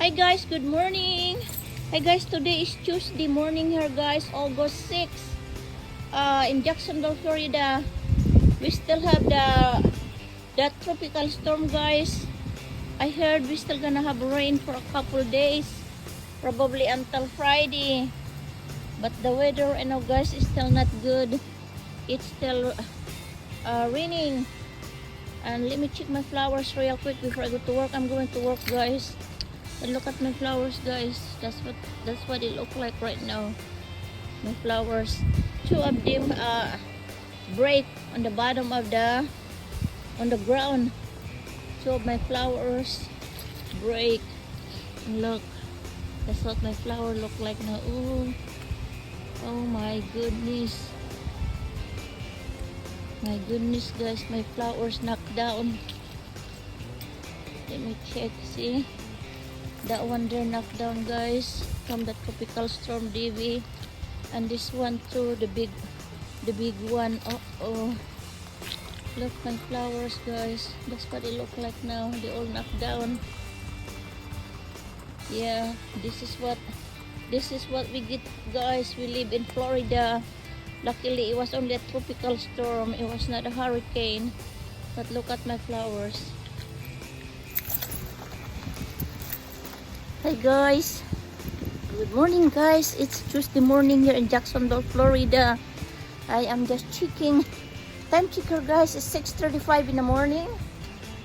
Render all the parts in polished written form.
Hi guys, good morning. Hi guys, today is Tuesday morning here guys, August 6. In Jacksonville, Florida. We still have the tropical storm guys. I heard we still gonna have rain for a couple days, probably until Friday. But the weather, you know guys, is still not good. It's still raining. And let me check my flowers real quick before I go to work. I'm going to work guys. And look at my flowers guys. That's what it look like right now. My flowers. Two of them break on the bottom of on the ground. Two of my flowers break. And look. That's what my flower look like now. Ooh. Oh my goodness. My goodness guys, my flowers knocked down. Let me check, see? That one there knocked down guys from the tropical storm Debby. And this one too, the big one. Oh. Look my flowers guys. That's what they look like now. They all knocked down. Yeah, this is what we get guys. We live in Florida. Luckily it was only a tropical storm. It was not a hurricane. But look at my flowers. Hey guys. Good morning guys. It's Tuesday morning here in Jacksonville, Florida. I am just checking. Time checker guys is 6:35 in the morning.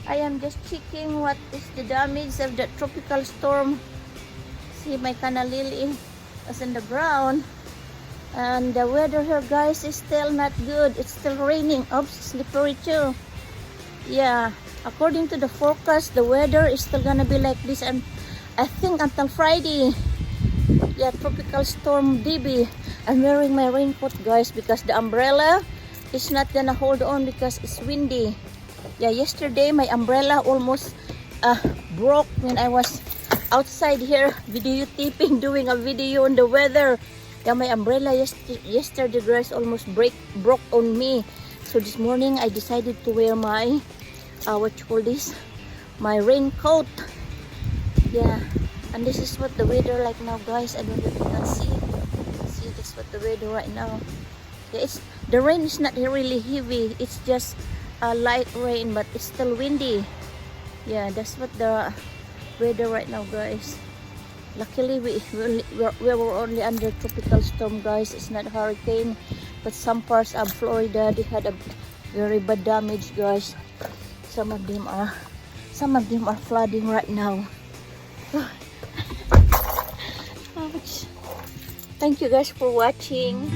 I am just checking what is the damage of the tropical storm. See my canna lily is in the ground. And the weather here guys is still not good. It's still raining. Oops, slippery too. Yeah, according to the forecast, the weather is still gonna be like this, and I think until Friday. Yeah, tropical storm Debby. I'm wearing my raincoat guys because the umbrella is not gonna hold on because it's windy. Yeah, yesterday my umbrella almost broke when I was outside here videotaping, doing a video on the weather. Yeah, my umbrella yesterday guys almost broke on me. So this morning I decided to wear my what you call this, my raincoat. Yeah, and this is what the weather like now guys. I don't know if you can see this what the weather right now. Yeah, the rain is not really heavy. It's just a light rain, but it's still windy. Yeah, that's what the weather right now guys. Luckily we were only under tropical storm guys. It's not a hurricane, but some parts of Florida they had a very bad damage guys. Some of them are flooding right now. Ouch. Thank you guys for watching.